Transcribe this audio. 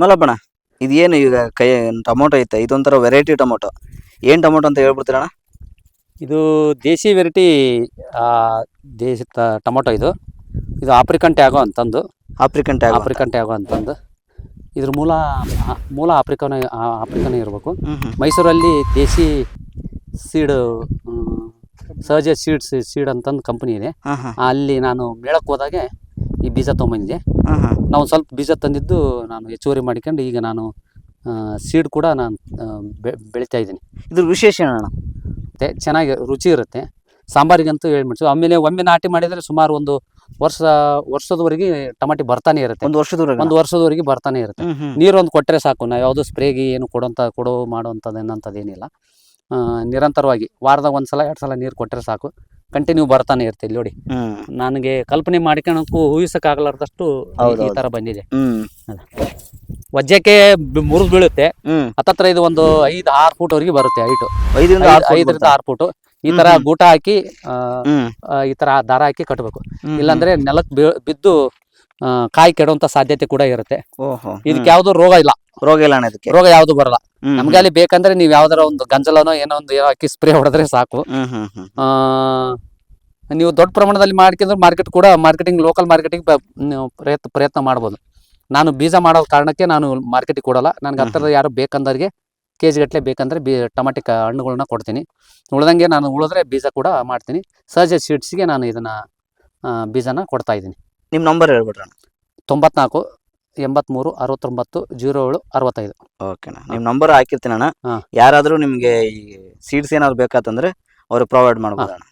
ಮಲ್ಲಪ್ಪಣ ಇದೇನು ಈಗ ಟೊಮೊಟೊ ಐತೆ, ಇದೊಂಥರ ವೆರೈಟಿ ಟೊಮೊಟೊ. ಏನು ಟೊಮೊಟೊ ಅಂತ ಹೇಳ್ಬಿಡ್ತೀರಣ್ಣ? ಇದು ದೇಸಿ ವೆರೈಟಿ ದೇಸಿ ಟೊಮೊಟೊ. ಇದು ಆಫ್ರಿಕನ್ ಟ್ಯಾಗೋ ಅಂತಂದು. ಆಫ್ರಿಕನ್ ಟ್ಯಾಗೋ ಅಂತಂದು. ಇದ್ರ ಮೂಲ ಆಫ್ರಿಕನೇ ಇರಬೇಕು. ಮೈಸೂರಲ್ಲಿ ದೇಸಿ ಸೀಡ್ ಸಹಜ ಸೀಡ್ ಅಂತಂದು ಕಂಪ್ನಿ ಇದೆ. ಅಲ್ಲಿ ನಾನು ಮೇಳಕ್ಕೆ ಹೋದಾಗೆ ಈ ಬೀಜ ತೊಗೊಂಬಂದಿದ್ದೆ. ನಾವು ಸ್ವಲ್ಪ ಬೀಜ ತಂದಿದ್ದು ನಾನು ಹೆಚ್ಚುವರಿ ಮಾಡಿಕೊಂಡು ಈಗ ನಾನು ಸೀಡ್ ಕೂಡ ನಾನು ಬೆಳೀತಾ ಇದ್ದೀನಿ. ಇದ್ರ ವಿಶೇಷ ಏನಣ್ಣ? ಚೆನ್ನಾಗಿ ರುಚಿ ಇರುತ್ತೆ. ಸಾಂಬಾರಿಗಂತೂ ಹೇಳ್ಬಿಡ್ತೀವಿ. ಆಮೇಲೆ ಒಮ್ಮೆ ನಾಟಿ ಮಾಡಿದರೆ ಸುಮಾರು ಒಂದು ವರ್ಷದವರೆಗೆ ಟಮಾಟಿ ಬರ್ತಾನೆ ಇರುತ್ತೆ. ಒಂದು ವರ್ಷದವರೆಗೆ ಬರ್ತಾನೆ ಇರುತ್ತೆ. ನೀರೊಂದು ಕೊಟ್ಟರೆ ಸಾಕು. ನಾವು ಯಾವುದೋ ಸ್ಪ್ರೇಗೆ ಏನು ಮಾಡುವಂಥದ್ದು ಏನಂಥದ್ದೇನಿಲ್ಲ. ನಿರಂತರವಾಗಿ ವಾರದಾಗ 1 ಸಲ 2 ಸಲ ನೀರು ಕೊಟ್ಟರೆ ಸಾಕು, ಕಂಟಿನ್ಯೂ ಬರ್ತಾನೆ ಇರುತ್ತೆ. ಇಲ್ಲಿ ನೋಡಿ, ನನಗೆ ಕಲ್ಪನೆ ಮಾಡ್ಕೊಳಕ್ಕೂ ಊಹಿಸಕ್ಕಾಗಲಾರ್ದಷ್ಟು ಈ ಥರ ಬಂದಿದೆ. ವಜ್ಜಕ್ಕೆ ಮುರಿದು ಬೀಳುತ್ತೆ. ಹತ್ತತ್ರ ಇದು ಒಂದು 5-6 ಫೂಟ್ವರೆಗೆ ಬರುತ್ತೆ ಹೈಟು. 5ರಿಂದ 6 ಫೂಟು. ಈ ತರ ಗೂಟ ಹಾಕಿ ಈ ತರ ದಾರ ಹಾಕಿ ಕಟ್ಟಬೇಕು. ಇಲ್ಲಾಂದ್ರೆ ನೆಲಕ್ಕೆ ಬಿದ್ದು ಕಾಯಿ ಕೆಡುವಂತ ಸಾಧ್ಯತೆ ಕೂಡ ಇರುತ್ತೆ. ಇದಕ್ಕೆ ಯಾವ್ದು ರೋಗ ಇಲ್ಲ ರೋಗ ಯಾವ್ದು ಬರಲ್ಲ. ನಮ್ಗೆ ಅಲ್ಲಿ ಬೇಕಂದ್ರೆ ನೀವ್ ಯಾವ್ದಾರ ಒಂದು ಗಂಜಲನೋ ಏನೋ ಒಂದು ಹಾಕಿ ಸ್ಪ್ರೇ ಹೊಡೆದ್ರೆ ಸಾಕು. ನೀವು ದೊಡ್ಡ ಪ್ರಮಾಣದಲ್ಲಿ ಮಾಡ್ಕೊಂಡ್ರೆ ಮಾರ್ಕೆಟಿಂಗ್ ಲೋಕಲ್ ಮಾರ್ಕೆಟಿಂಗ್ ಪ್ರಯತ್ನ ಮಾಡ್ಬೋದು. ನಾನು ಬೀಜ ಮಾಡೋ ಕಾರಣಕ್ಕೆ ನಾನು ಮಾರ್ಕೆಟಿಗೆ ಕೊಡಲ್ಲ. ನನ್ಗೆ ಹತ್ತಿರದ ಯಾರು ಬೇಕಂದವ್ರಿಗೆ ಕೆಜಿ ಗಟ್ಟಲೆ ಬೇಕಂದ್ರೆ ಟಮಾಟಿ ಹಣ್ಣುಗಳನ್ನ ಕೊಡ್ತೀನಿ. ಉಳ್ದಂಗೆ ನಾನು ಉಳಿದ್ರೆ ಬೀಜ ಕೂಡ ಮಾಡ್ತೀನಿ. ಸಹಜ ಸೀಡ್ಸ್ಗೆ ನಾನು ಇದನ್ನ ಬೀಜನ ಕೊಡ್ತಾ ಇದ್ದೀನಿ. ನಿಮ್ಮ ನಂಬರ್ ಹೇಳ್ಬಿಡ್ರಿ. 94 83 69 07 65. ಓಕೆನಾ, ನಿಮ್ಮ ನಂಬರ್ ಹಾಕಿರ್ತೀನಿ ಅಣ್ಣ. ಯಾರಾದರೂ ನಿಮಗೆ ಈ ಸೀಡ್ಸ್ ಏನಾದ್ರು ಬೇಕಾತಂದ್ರೆ ಅವ್ರಿಗೆ ಪ್ರೊವೈಡ್ ಮಾಡ್ಬೋದಣ್ಣ.